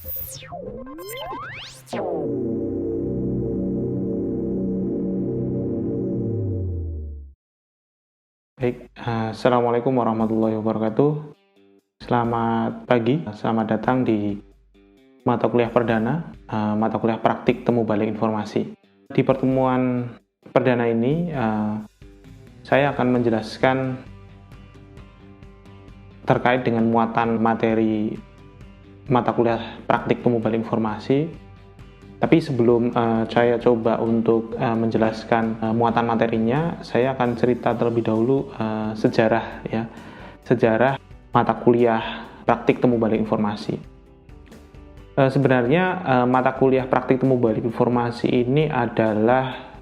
Baik, Assalamualaikum warahmatullahi wabarakatuh. Selamat pagi, selamat datang di mata kuliah perdana, mata kuliah praktik temu balik informasi. Di pertemuan perdana ini, saya akan menjelaskan terkait dengan muatan materi mata kuliah praktik temu balik informasi. Tapi sebelum saya coba untuk menjelaskan muatan materinya, saya akan cerita terlebih dahulu sejarah mata kuliah praktik temu balik informasi. Sebenarnya mata kuliah praktik temu balik informasi ini adalah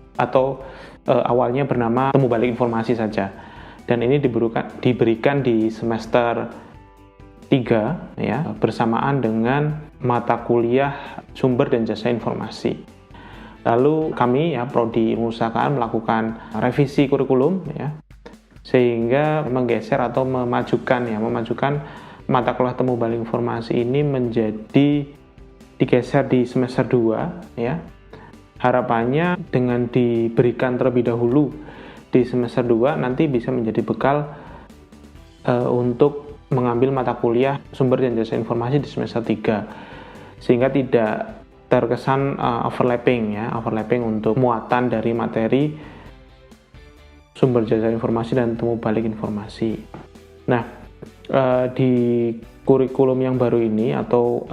awalnya bernama temu balik informasi saja, dan ini diberikan di semester 3 ya, bersamaan dengan mata kuliah sumber dan jasa informasi. Lalu kami Prodi Ilmu Usahaan melakukan revisi kurikulum ya, sehingga menggeser atau memajukan mata kuliah temu balik informasi ini menjadi digeser di semester 2 ya. Harapannya dengan diberikan terlebih dahulu di semester 2 nanti bisa menjadi bekal untuk mengambil mata kuliah sumber dan jasa informasi di semester 3, sehingga tidak terkesan overlapping untuk muatan dari materi sumber jasa informasi dan temu balik informasi. Nah, di kurikulum yang baru ini atau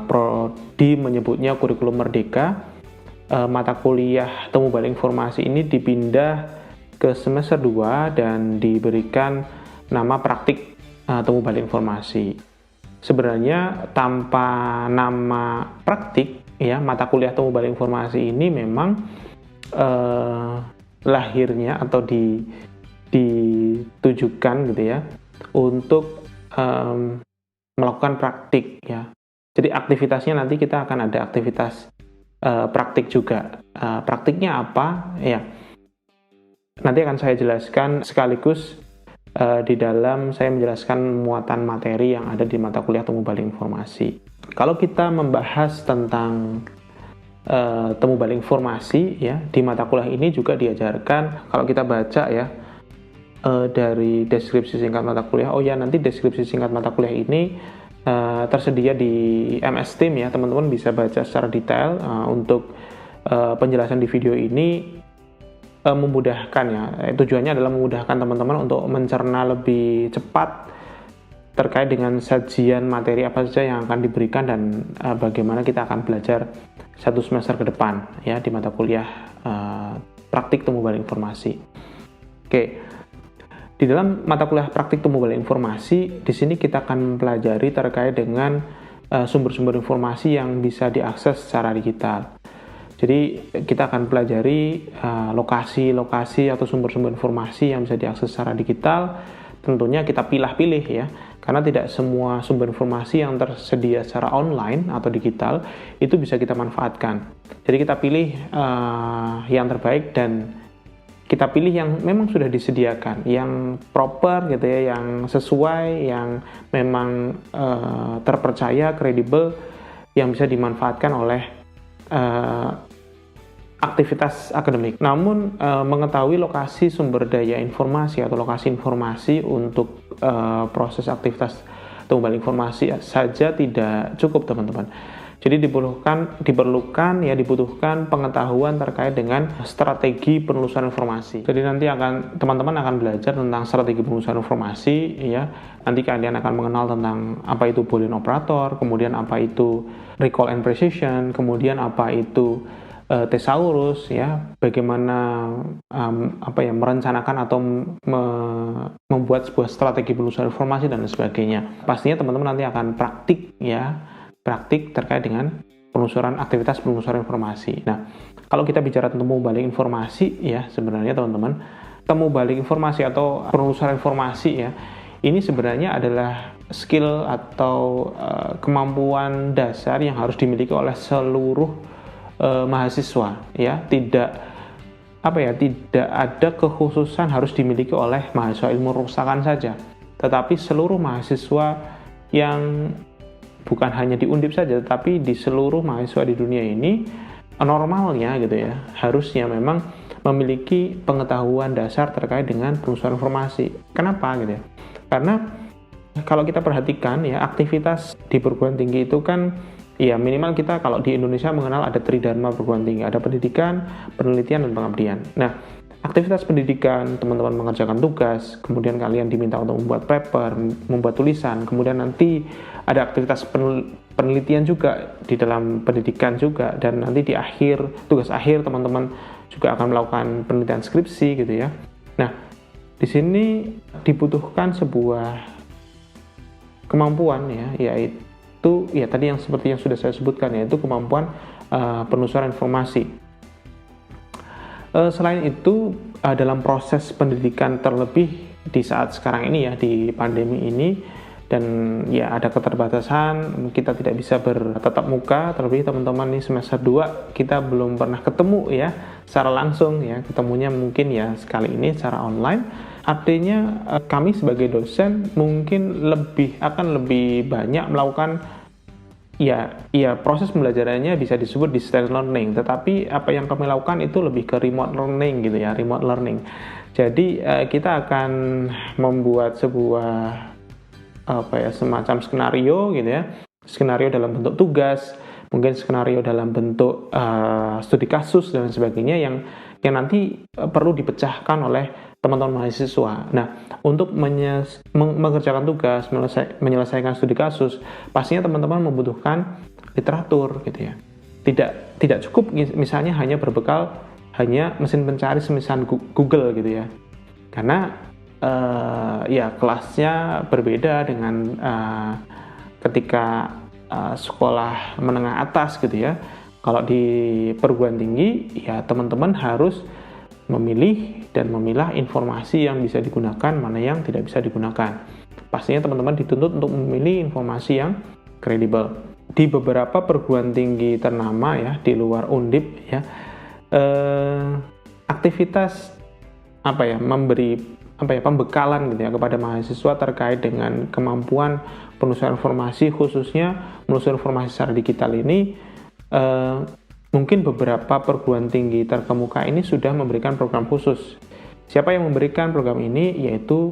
Prodi menyebutnya kurikulum merdeka, mata kuliah temu balik informasi ini dipindah ke semester 2 dan diberikan nama praktik temu balik informasi. Sebenarnya tanpa nama praktik ya, mata kuliah temu balik informasi ini memang lahirnya atau ditujukan gitu ya untuk melakukan praktik ya. Jadi aktivitasnya nanti kita akan ada aktivitas praktik juga. Praktiknya apa ya? Nanti akan saya jelaskan sekaligus di dalam saya menjelaskan muatan materi yang ada di mata kuliah temu balik informasi. Kalau kita membahas tentang temu balik informasi ya, di mata kuliah ini juga diajarkan, kalau kita baca ya dari deskripsi singkat mata kuliah, nanti deskripsi singkat mata kuliah ini tersedia di MS Team ya, teman-teman bisa baca secara detail. Untuk penjelasan di video ini memudahkan ya, tujuannya adalah memudahkan teman-teman untuk mencerna lebih cepat terkait dengan sajian materi apa saja yang akan diberikan dan bagaimana kita akan belajar satu semester ke depan ya di mata kuliah praktik temu balik informasi. Oke, di dalam mata kuliah praktik temu balik informasi di sini kita akan mempelajari terkait dengan sumber-sumber informasi yang bisa diakses secara digital. Jadi kita akan pelajari lokasi-lokasi atau sumber-sumber informasi yang bisa diakses secara digital. Tentunya kita pilih-pilih ya, karena tidak semua sumber informasi yang tersedia secara online atau digital itu bisa kita manfaatkan. Jadi kita pilih yang terbaik dan kita pilih yang memang sudah disediakan, yang proper gitu ya, yang sesuai, yang memang terpercaya, kredibel, yang bisa dimanfaatkan oleh aktivitas akademik. Namun mengetahui lokasi sumber daya informasi atau lokasi informasi untuk proses aktivitas temu balik informasi saja tidak cukup, teman-teman. Jadi dibutuhkan pengetahuan terkait dengan strategi penelusuran informasi. Jadi nanti teman-teman akan belajar tentang strategi penelusuran informasi ya. Nanti kalian akan mengenal tentang apa itu Boolean operator, kemudian apa itu recall and precision, kemudian apa itu thesaurus ya, bagaimana merencanakan atau membuat sebuah strategi penelusuran informasi dan sebagainya. Pastinya teman-teman nanti akan praktik terkait dengan aktivitas penelusuran informasi. Nah, kalau kita bicara tentang temu balik informasi ya, sebenarnya teman-teman, temu balik informasi atau penelusuran informasi ya, ini sebenarnya adalah skill atau kemampuan dasar yang harus dimiliki oleh seluruh mahasiswa ya. Tidak ada kekhususan harus dimiliki oleh mahasiswa ilmu perusahaan saja, tetapi seluruh mahasiswa yang bukan hanya di Undip saja, tapi di seluruh mahasiswa di dunia ini normalnya gitu ya, harusnya memang memiliki pengetahuan dasar terkait dengan penelusuran informasi. Kenapa gitu ya? Karena kalau kita perhatikan ya, aktivitas di perguruan tinggi itu kan ya minimal kita kalau di Indonesia mengenal ada tridharma perguruan tinggi, ada pendidikan, penelitian, dan pengabdian. Nah, aktivitas pendidikan, teman-teman mengerjakan tugas, kemudian kalian diminta untuk membuat paper, membuat tulisan, kemudian nanti ada aktivitas penelitian juga di dalam pendidikan juga, dan nanti di akhir, tugas akhir teman-teman juga akan melakukan penelitian skripsi gitu ya. Nah, di sini dibutuhkan sebuah kemampuan ya, yaitu ya tadi yang seperti yang sudah saya sebutkan, yaitu kemampuan penelusuran informasi. Selain itu, dalam proses pendidikan terlebih di saat sekarang ini ya, di pandemi ini, dan ya ada keterbatasan, kita tidak bisa bertatap muka, terlebih teman-teman ini semester 2 kita belum pernah ketemu ya secara langsung ya, ketemunya mungkin ya sekali ini secara online. Artinya kami sebagai dosen mungkin akan lebih banyak melakukan ya proses pembelajarannya bisa disebut distance learning, tetapi apa yang kami lakukan itu lebih ke remote learning gitu ya, remote learning. Jadi kita akan membuat sebuah semacam skenario gitu ya, skenario dalam bentuk tugas, mungkin skenario dalam bentuk studi kasus dan sebagainya yang nanti perlu dipecahkan oleh teman-teman mahasiswa. Nah, untuk mengerjakan tugas, menyelesaikan studi kasus, pastinya teman-teman membutuhkan literatur gitu ya. Tidak cukup misalnya hanya berbekal hanya mesin pencari semisal Google gitu ya. Karena ya kelasnya berbeda dengan ketika sekolah menengah atas gitu ya. Kalau di perguruan tinggi ya teman-teman harus memilih dan memilah informasi yang bisa digunakan, mana yang tidak bisa digunakan. Pastinya teman-teman dituntut untuk memilih informasi yang kredibel. Di beberapa perguruan tinggi ternama ya di luar Undip ya, aktivitas memberi pembekalan gitu ya kepada mahasiswa terkait dengan kemampuan penelusuran informasi, khususnya penelusuran informasi secara digital ini. Mungkin beberapa perguruan tinggi terkemuka ini sudah memberikan program khusus. Siapa yang memberikan program ini? Yaitu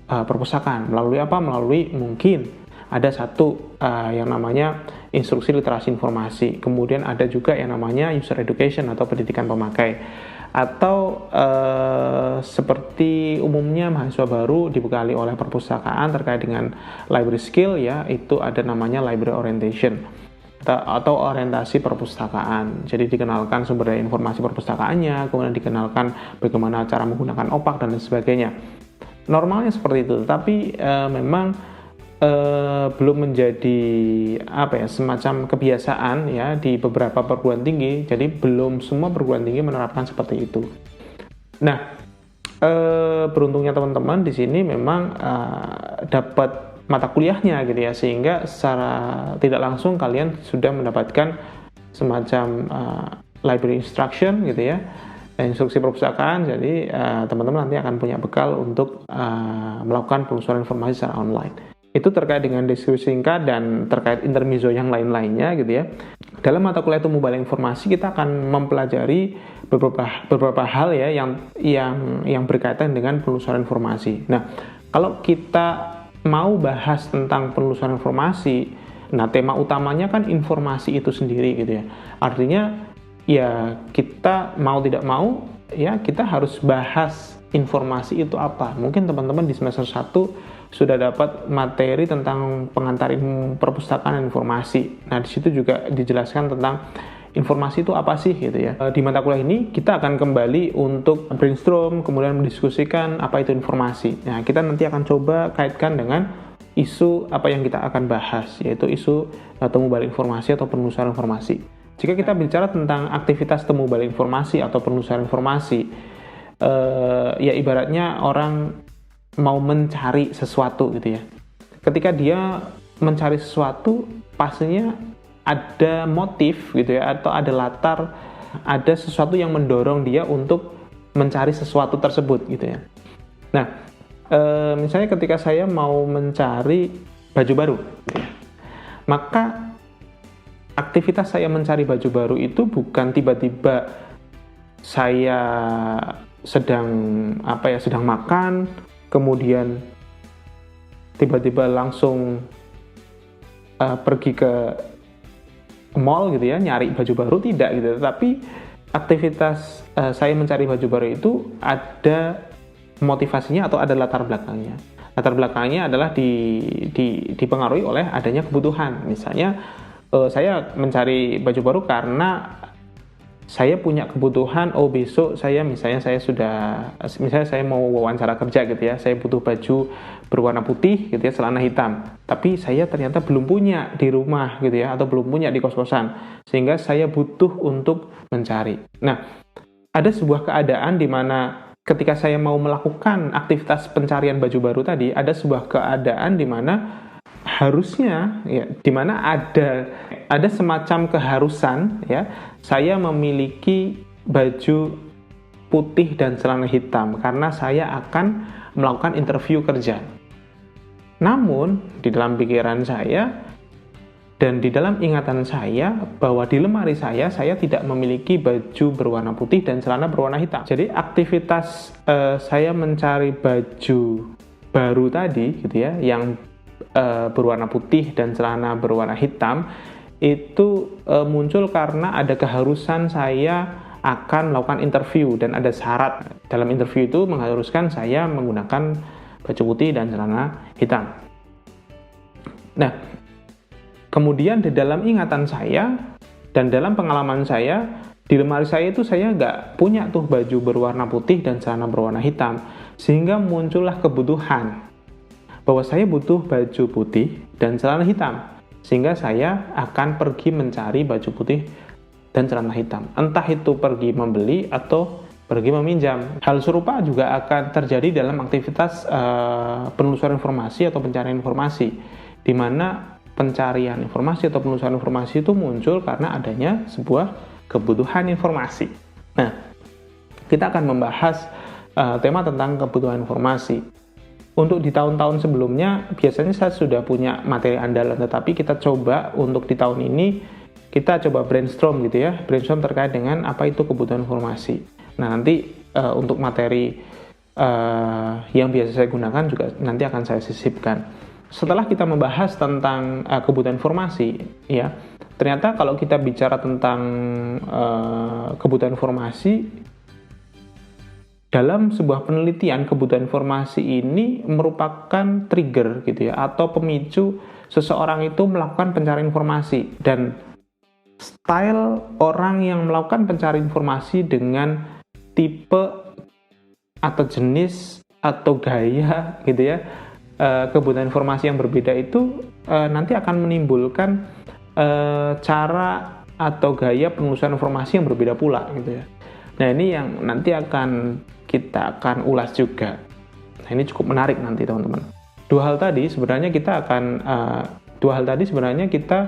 perpustakaan. Melalui apa? Melalui mungkin ada satu yang namanya instruksi literasi informasi. Kemudian ada juga yang namanya user education atau pendidikan pemakai. Atau seperti umumnya mahasiswa baru dibekali oleh perpustakaan terkait dengan library skill ya, itu ada namanya library orientation atau orientasi perpustakaan. Jadi dikenalkan sumber daya informasi perpustakaannya, kemudian dikenalkan bagaimana cara menggunakan OPAK dan lain sebagainya. Normalnya seperti itu, tapi memang belum menjadi semacam kebiasaan ya di beberapa perguruan tinggi. Jadi belum semua perguruan tinggi menerapkan seperti itu. Nah, beruntungnya teman-teman di sini memang dapat mata kuliahnya gitu ya, sehingga secara tidak langsung kalian sudah mendapatkan semacam library instruction gitu ya, instruksi perpustakaan. Jadi teman-teman nanti akan punya bekal untuk melakukan penelusuran informasi secara online. Itu terkait dengan deskripsi singkat dan terkait intermezzo yang lain-lainnya gitu ya. Dalam mata kuliah Tumbuh Balik Informasi kita akan mempelajari beberapa hal ya yang berkaitan dengan penelusuran informasi. Nah, kalau kita mau bahas tentang penelusuran informasi, nah tema utamanya kan informasi itu sendiri gitu ya. Artinya ya kita mau tidak mau ya kita harus bahas informasi itu apa. Mungkin teman-teman di semester 1 sudah dapat materi tentang pengantar perpustakaan dan informasi. Nah, di situ juga dijelaskan tentang informasi itu apa sih gitu ya. Di mata kuliah ini kita akan kembali untuk brainstorm, kemudian mendiskusikan apa itu informasi. Nah, kita nanti akan coba kaitkan dengan isu apa yang kita akan bahas, yaitu isu temu balik informasi atau penelusuran informasi. Jika kita bicara tentang aktivitas temu balik informasi atau penelusuran informasi, ya ibaratnya orang mau mencari sesuatu gitu ya. Ketika dia mencari sesuatu, pastinya ada motif gitu ya, atau ada latar, ada sesuatu yang mendorong dia untuk mencari sesuatu tersebut gitu ya. Nah, misalnya ketika saya mau mencari baju baru gitu ya. maka aktivitas saya mencari baju baru itu bukan tiba-tiba saya sedang makan, kemudian tiba-tiba langsung pergi ke mall gitu ya, nyari baju baru, tidak gitu. Tapi aktivitas saya mencari baju baru itu ada motivasinya atau ada latar belakangnya. Latar belakangnya adalah dipengaruhi oleh adanya kebutuhan. Misalnya saya mencari baju baru karena saya punya kebutuhan, besok saya mau wawancara kerja gitu ya, saya butuh baju berwarna putih gitu ya, celana hitam, tapi saya ternyata belum punya di rumah gitu ya, atau belum punya di kos-kosan, sehingga saya butuh untuk mencari. Nah, ada sebuah keadaan di mana ketika saya mau melakukan aktivitas pencarian baju baru tadi, ada sebuah keadaan di mana harusnya ya, di mana ada semacam keharusan ya, saya memiliki baju putih dan celana hitam karena saya akan melakukan interview kerja. Namun di dalam pikiran saya dan di dalam ingatan saya bahwa di lemari saya tidak memiliki baju berwarna putih dan celana berwarna hitam. Jadi aktivitas saya mencari baju baru tadi gitu ya, yang berwarna putih dan celana berwarna hitam itu muncul karena ada keharusan saya akan melakukan interview, dan ada syarat dalam interview itu mengharuskan saya menggunakan baju putih dan celana hitam. Nah, kemudian di dalam ingatan saya dan dalam pengalaman saya, di lemari saya itu saya nggak punya tuh baju berwarna putih dan celana berwarna hitam, sehingga muncullah kebutuhan bahwa saya butuh baju putih dan celana hitam, sehingga saya akan pergi mencari baju putih dan celana hitam. Entah itu pergi membeli atau pergi meminjam. Hal serupa juga akan terjadi dalam aktivitas penelusuran informasi atau pencarian informasi, di mana pencarian informasi atau penelusuran informasi itu muncul karena adanya sebuah kebutuhan informasi. Nah, kita akan membahas tema tentang kebutuhan informasi. Untuk di tahun-tahun sebelumnya, biasanya saya sudah punya materi andalan, tetapi kita coba untuk di tahun ini, kita coba brainstorm gitu ya, brainstorm terkait dengan apa itu kebutuhan informasi. Nah, nanti untuk materi yang biasa saya gunakan juga nanti akan saya sisipkan. Setelah kita membahas tentang kebutuhan informasi, ya, ternyata kalau kita bicara tentang kebutuhan informasi, dalam sebuah penelitian, kebutuhan informasi ini merupakan trigger gitu ya, atau pemicu seseorang itu melakukan pencarian informasi. Dan style orang yang melakukan pencarian informasi dengan tipe atau jenis atau gaya gitu ya, kebutuhan informasi yang berbeda itu nanti akan menimbulkan cara atau gaya penelusuran informasi yang berbeda pula gitu ya. Nah, ini yang nanti kita akan ulas juga. Nah, ini cukup menarik nanti teman-teman. Dua hal tadi sebenarnya kita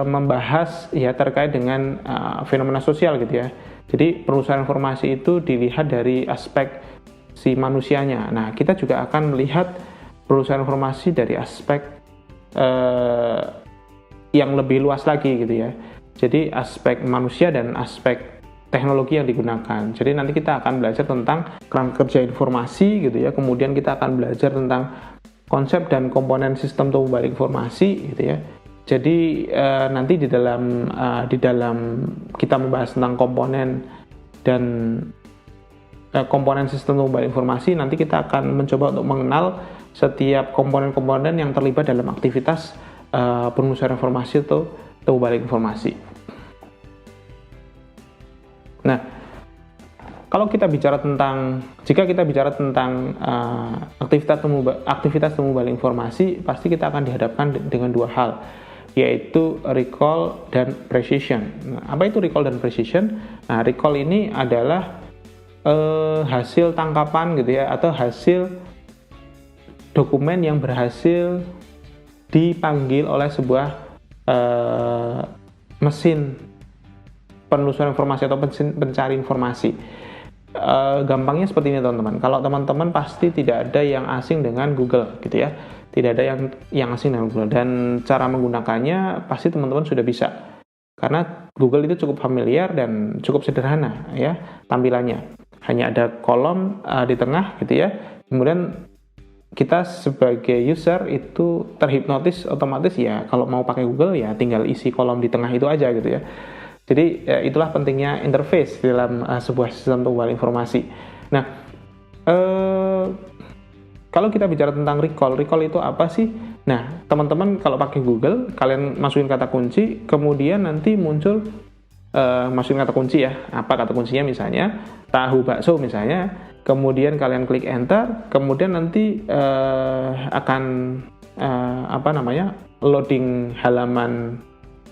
membahas ya terkait dengan fenomena sosial gitu ya. Jadi penelusuran informasi itu dilihat dari aspek si manusianya. Nah, kita juga akan melihat penelusuran informasi dari aspek yang lebih luas lagi gitu ya. Jadi aspek manusia dan aspek teknologi yang digunakan. Jadi nanti kita akan belajar tentang kerangka kerja informasi gitu ya. Kemudian kita akan belajar tentang konsep dan komponen sistem tumbuh balik informasi gitu ya. Jadi nanti di dalam kita membahas tentang komponen dan komponen sistem tumbuh balik informasi, nanti kita akan mencoba untuk mengenal setiap komponen-komponen yang terlibat dalam aktivitas penelusuran informasi atau tumbuh balik informasi. Nah, jika kita bicara tentang aktivitas tumbuh balik informasi, pasti kita akan dihadapkan dengan dua hal, yaitu recall dan precision. Nah, apa itu recall dan precision? Nah, recall ini adalah hasil tangkapan gitu ya, atau hasil dokumen yang berhasil dipanggil oleh sebuah mesin penelusuran informasi atau pencari informasi. gampangnya seperti ini teman-teman. Kalau teman-teman pasti tidak ada yang asing dengan Google gitu ya. Tidak ada yang asing dengan Google, dan cara menggunakannya pasti teman-teman sudah bisa. Karena Google itu cukup familiar dan cukup sederhana ya tampilannya. Hanya ada kolom di tengah gitu ya. Kemudian kita sebagai user itu terhipnotis otomatis ya, kalau mau pakai Google ya tinggal isi kolom di tengah itu aja gitu ya. Jadi itulah pentingnya interface dalam sebuah sistem pengumpulan informasi. Nah, kalau kita bicara tentang recall itu apa sih? Nah, teman-teman kalau pakai Google, kalian masukin kata kunci, kemudian nanti muncul masukin kata kunci ya. Apa kata kuncinya? Misalnya tahu bakso misalnya. Kemudian kalian klik enter, kemudian nanti akan loading halaman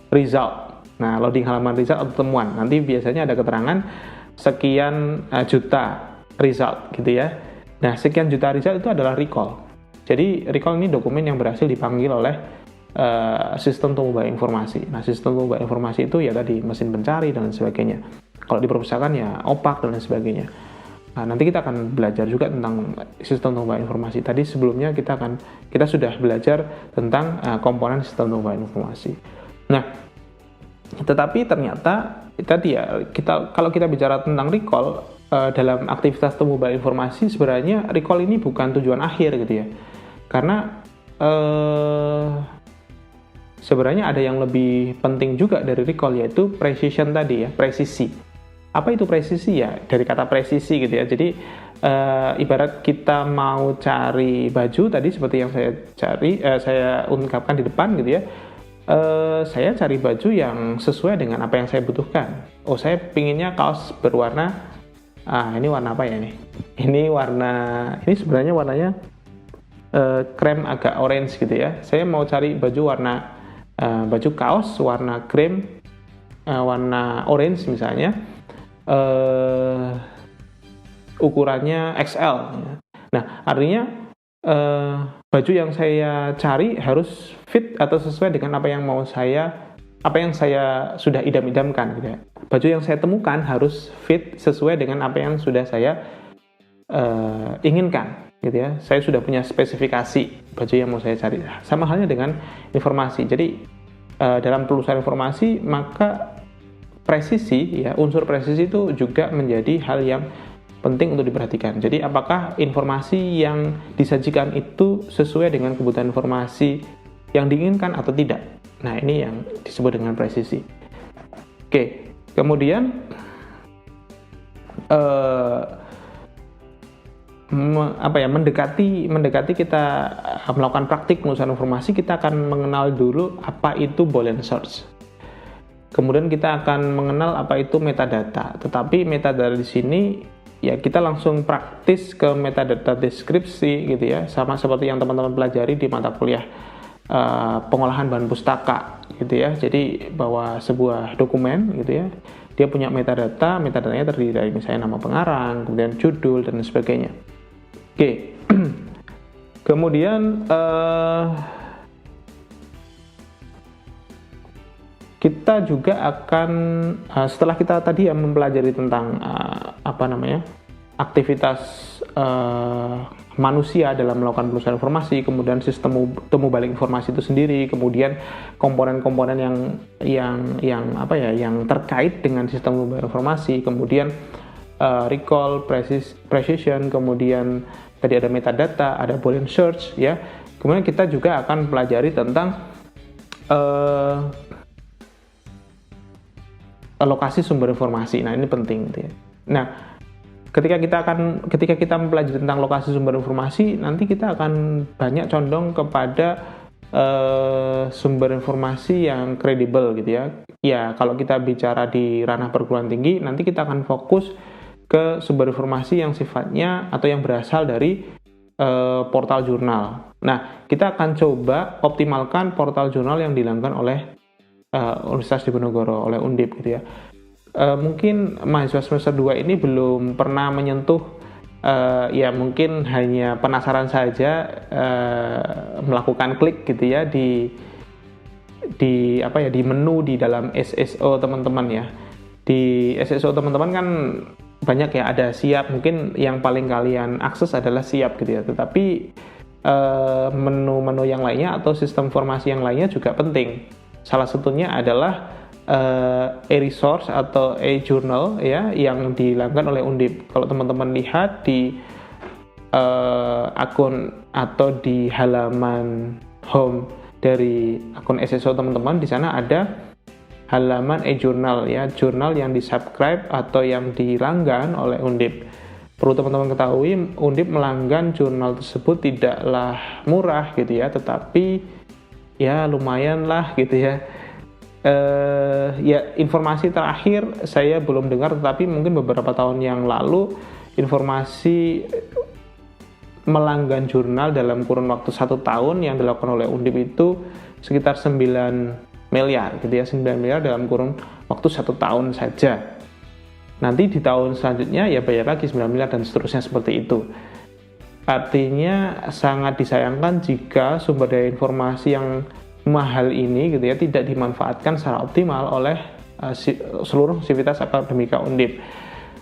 result. Nah, loading halaman result atau temuan. Nanti biasanya ada keterangan sekian juta result gitu ya. Nah, sekian juta result itu adalah recall. Jadi, recall ini dokumen yang berhasil dipanggil oleh sistem pengubah informasi. Nah, sistem pengubah informasi itu ya tadi mesin pencari dan lain sebagainya. Kalau di perpustakaan ya OPAC dan lain sebagainya. Nah, nanti kita akan belajar juga tentang sistem pengubah informasi. Tadi sebelumnya kita sudah belajar tentang komponen sistem pengubah informasi. Nah, tetapi ternyata tadi ya kalau kita bicara tentang recall dalam aktivitas pengubah informasi, sebenarnya recall ini bukan tujuan akhir gitu ya. Karena sebenarnya ada yang lebih penting juga dari recall, yaitu precision tadi ya, presisi. Apa itu presisi ya? Dari kata presisi gitu ya. Jadi ibarat kita mau cari baju tadi seperti yang saya ungkapkan di depan gitu ya. Saya cari baju yang sesuai dengan apa yang saya butuhkan. Oh, saya pinginnya kaos berwarna ini warna apa ya ini? Ini sebenarnya warnanya krem agak orange gitu ya. Saya mau cari baju kaos warna krem warna orange misalnya, ukurannya XL. Nah, artinya baju yang saya cari harus fit atau sesuai dengan apa yang saya sudah idam-idamkan gitu ya. Baju yang saya temukan harus fit sesuai dengan apa yang sudah saya inginkan gitu ya. Saya sudah punya spesifikasi baju yang mau saya cari. Sama halnya dengan informasi. Jadi dalam penelusuran informasi, maka presisi ya, unsur presisi itu juga menjadi hal yang penting untuk diperhatikan. Jadi apakah informasi yang disajikan itu sesuai dengan kebutuhan informasi yang diinginkan atau tidak. Nah, ini yang disebut dengan presisi. Oke, kemudian mendekati kita melakukan praktik penelusuran informasi, kita akan mengenal dulu apa itu Boolean search. Kemudian kita akan mengenal apa itu metadata. Tetapi metadata di sini ya kita langsung praktis ke metadata deskripsi gitu ya, sama seperti yang teman-teman pelajari di mata kuliah pengolahan bahan pustaka gitu ya. Jadi bahwa sebuah dokumen gitu ya, dia punya metadatanya terdiri dari misalnya nama pengarang, kemudian judul dan sebagainya. Oke. Kemudian kita juga akan setelah kita tadi ya mempelajari tentang aktivitas manusia dalam melakukan penelusuran informasi, kemudian sistem temu balik informasi itu sendiri, kemudian komponen-komponen yang terkait dengan sistem temu balik informasi, kemudian recall, precision, kemudian tadi ada metadata, ada Boolean search ya. Kemudian kita juga akan pelajari tentang lokasi sumber informasi. Nah, ini penting gitu ya. Nah, ketika kita mempelajari tentang lokasi sumber informasi, nanti kita akan banyak condong kepada sumber informasi yang kredibel gitu ya. Ya, kalau kita bicara di ranah perguruan tinggi, nanti kita akan fokus ke sumber informasi yang sifatnya atau yang berasal dari portal jurnal. Nah, kita akan coba optimalkan portal jurnal yang dilakukan oleh Universitas Diponegoro, oleh Undip gitu ya. Mungkin mahasiswa semester 2 ini belum pernah menyentuh, ya mungkin hanya penasaran saja melakukan klik gitu ya di menu di dalam SSO teman-teman ya. Di SSO teman-teman kan banyak ya, ada siap, mungkin yang paling kalian akses adalah siap gitu ya, tetapi menu-menu yang lainnya atau sistem informasi yang lainnya juga penting. Salah satunya adalah e-resource atau e-journal ya, yang dilanggan oleh Undip. Kalau teman-teman lihat di akun atau di halaman home dari akun SSO teman-teman, di sana ada halaman e-journal ya, jurnal yang di-subscribe atau yang dilanggan oleh Undip. Perlu teman-teman ketahui, Undip melanggan jurnal tersebut tidaklah murah gitu ya, tetapi ya lumayan lah gitu ya. Ya informasi terakhir saya belum dengar, tetapi mungkin beberapa tahun yang lalu informasi melanggan jurnal dalam kurun waktu 1 tahun yang dilakukan oleh Undip itu sekitar 9 miliar gitu ya, 9 miliar dalam kurun waktu 1 tahun saja. Nanti di tahun selanjutnya ya bayar lagi 9 miliar dan seterusnya seperti itu. Artinya sangat disayangkan jika sumber daya informasi yang mahal ini gitu ya tidak dimanfaatkan secara optimal oleh seluruh sivitas akademika Undip.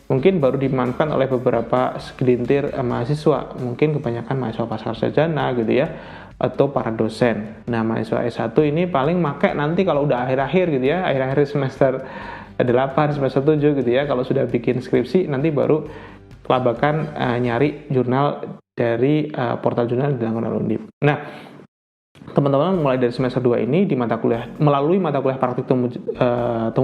Mungkin baru dimanfaatkan oleh beberapa segelintir mahasiswa, mungkin kebanyakan mahasiswa pasca sarjana gitu ya, atau para dosen. Nah, mahasiswa S1 ini paling make nanti kalau udah akhir-akhir gitu ya, akhir-akhir semester 8, semester 7 gitu ya, kalau sudah bikin skripsi nanti baru kelabakan nyari jurnal dari portal jurnal yang dilakukan oleh Undip. Nah, teman-teman mulai dari semester 2 ini di mata kuliah, melalui mata kuliah praktik temu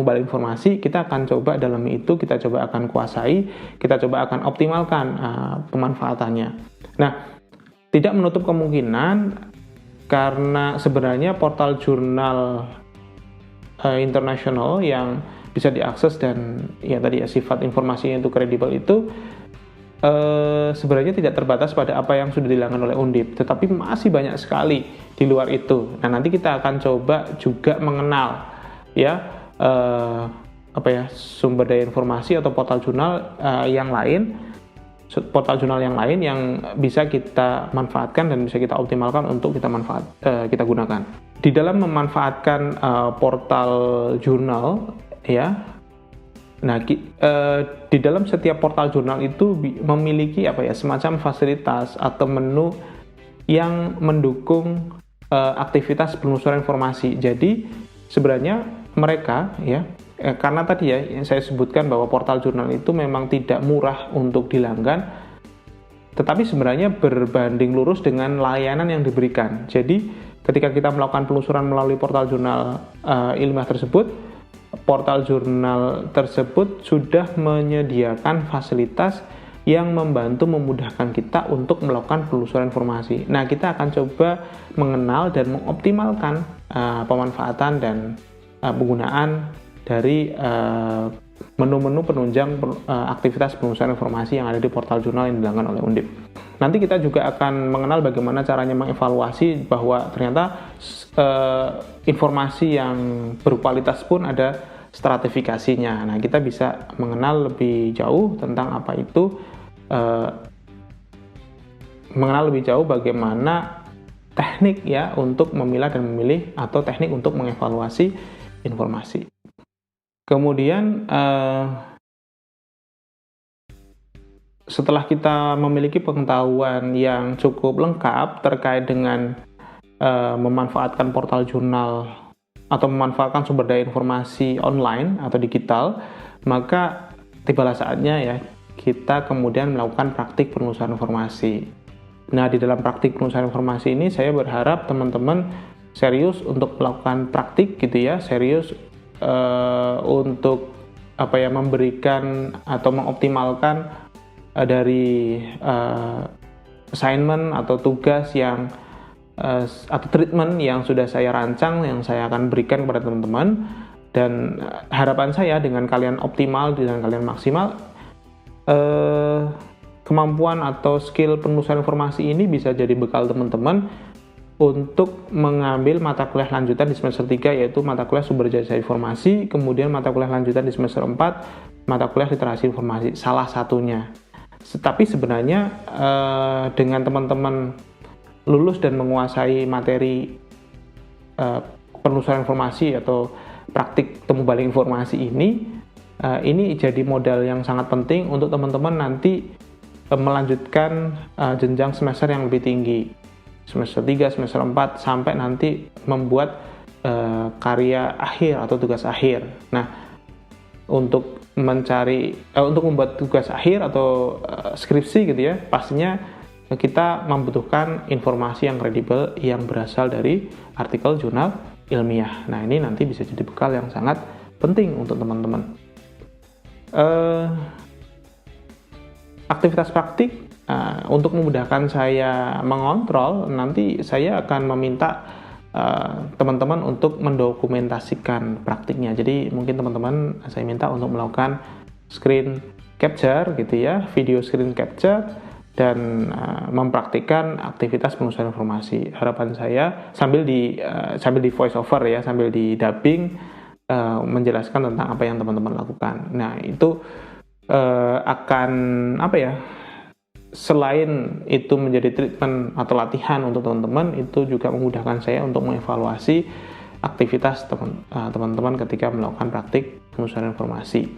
balik informasi, kita akan coba dalami itu, kita coba akan kuasai, kita coba akan optimalkan pemanfaatannya. Nah, tidak menutup kemungkinan karena sebenarnya portal jurnal internasional yang bisa diakses dan ya tadi ya sifat informasinya itu kredibel itu sebenarnya tidak terbatas pada apa yang sudah dilanggan oleh Undip, tetapi masih banyak sekali di luar itu. Nah, nanti kita akan coba juga mengenal ya sumber daya informasi atau portal jurnal yang lain yang bisa kita manfaatkan dan bisa kita optimalkan untuk kita gunakan. Di dalam memanfaatkan portal jurnal ya, nah di dalam setiap portal jurnal itu memiliki semacam fasilitas atau menu yang mendukung aktivitas penelusuran informasi. Jadi sebenarnya mereka ya, karena tadi ya yang saya sebutkan bahwa portal jurnal itu memang tidak murah untuk dilanggan, tetapi sebenarnya berbanding lurus dengan layanan yang diberikan. Jadi ketika kita melakukan penelusuran melalui portal jurnal ilmiah tersebut, portal jurnal tersebut sudah menyediakan fasilitas yang membantu memudahkan kita untuk melakukan penelusuran informasi. Nah, kita akan coba mengenal dan mengoptimalkan pemanfaatan dan penggunaan dari menu-menu penunjang aktivitas penelusuran informasi yang ada di portal jurnal yang dilanggan oleh Undip. Nanti kita juga akan mengenal bagaimana caranya mengevaluasi bahwa ternyata informasi yang berkualitas pun ada stratifikasinya. Nah, kita bisa mengenal lebih jauh tentang apa itu, mengenal lebih jauh bagaimana teknik ya untuk memilah dan memilih atau teknik untuk mengevaluasi informasi. Kemudian setelah kita memiliki pengetahuan yang cukup lengkap terkait dengan memanfaatkan portal jurnal atau memanfaatkan sumber daya informasi online atau digital, maka tibalah saatnya ya kita kemudian melakukan praktik penelusuran informasi. Nah, di dalam praktik penelusuran informasi ini saya berharap teman-teman serius untuk melakukan praktik gitu ya, serius untuk memberikan atau mengoptimalkan dari assignment atau tugas yang atau treatment yang sudah saya rancang, yang saya akan berikan kepada teman-teman. Dan harapan saya dengan kalian optimal, dengan kalian maksimal, kemampuan atau skill penelusuran informasi ini bisa jadi bekal teman-teman untuk mengambil mata kuliah lanjutan di semester 3, yaitu mata kuliah sumber jasa informasi, kemudian mata kuliah lanjutan di semester 4, mata kuliah literasi informasi, salah satunya. Tapi sebenarnya dengan teman-teman lulus dan menguasai materi penelusuran informasi atau praktik temu balik informasi ini, ini jadi modal yang sangat penting untuk teman-teman nanti melanjutkan jenjang semester yang lebih tinggi, semester 3, semester 4, sampai nanti membuat karya akhir atau tugas akhir. Nah, untuk membuat tugas akhir atau skripsi gitu ya, pastinya kita membutuhkan informasi yang kredibel yang berasal dari artikel jurnal ilmiah. Nah, ini nanti bisa jadi bekal yang sangat penting untuk teman-teman. Aktivitas praktik untuk memudahkan saya mengontrol, nanti saya akan meminta teman-teman untuk mendokumentasikan praktiknya. Jadi mungkin teman-teman saya minta untuk melakukan screen capture gitu ya, video screen capture, dan mempraktikkan aktivitas penulisan informasi. Harapan saya sambil di voice over ya, sambil di dubbing, menjelaskan tentang apa yang teman-teman lakukan. Nah, itu akan selain itu menjadi treatment atau latihan untuk teman-teman, itu juga memudahkan saya untuk mengevaluasi aktivitas teman-teman ketika melakukan praktik penulisan informasi.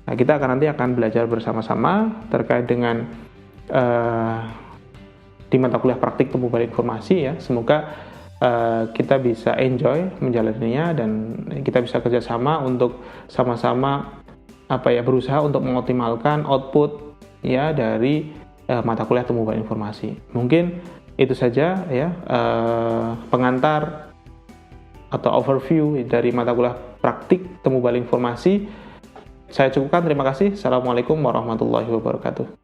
Nah, kita nanti akan belajar bersama-sama terkait dengan di mata kuliah praktik pembubaran informasi ya. Semoga kita bisa enjoy menjalaninya dan kita bisa kerjasama untuk sama-sama berusaha untuk mengoptimalkan output ya dari mata kuliah pembubaran informasi. Mungkin itu saja ya pengantar atau overview dari mata kuliah praktik pembubaran informasi. Saya cukupkan, terima kasih. Assalamualaikum warahmatullahi wabarakatuh.